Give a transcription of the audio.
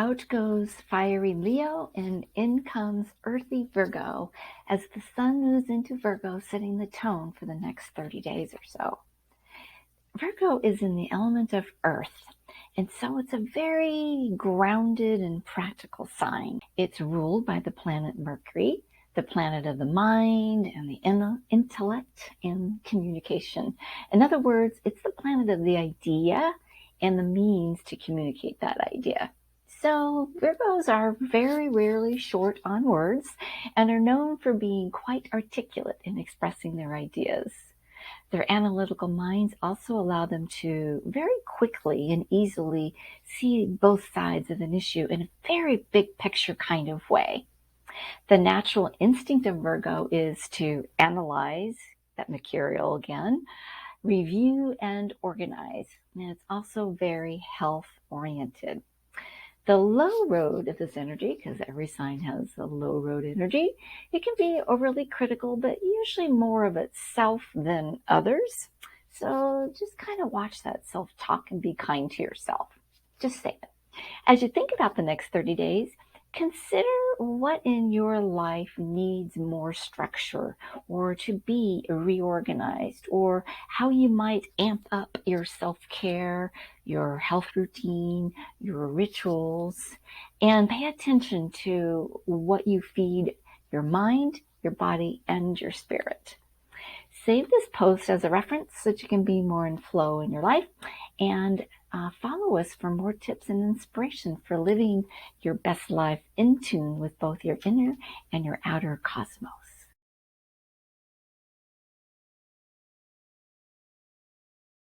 Out goes fiery Leo and in comes earthy Virgo as the sun moves into Virgo, setting the tone for the next 30 days or so. Virgo is in the element of earth, and so it's a very grounded and practical sign. It's ruled by the planet Mercury, the planet of the mind and the intellect and communication. In other words, it's the planet of the idea and the means to communicate that idea. So Virgos are very rarely short on words and are known for being quite articulate in expressing their ideas. Their analytical minds also allow them to very quickly and easily see both sides of an issue in a very big picture kind of way. The natural instinct of Virgo is to analyze, that mercurial again, review and organize. And it's also very health-oriented. The low road of this energy, because every sign has a low road energy, it can be overly critical, but usually more of itself than others. So just kind of watch that self-talk and be kind to yourself. Just say it. As you think about the next 30 days, consider what in your life needs more structure or to be reorganized, or how you might amp up your self-care, your health routine, your rituals, and pay attention to what you feed your mind, your body, and your spirit. Save this post as a reference so that you can be more in flow in your life, and follow us for more tips and inspiration for living your best life in tune with both your inner and your outer cosmos.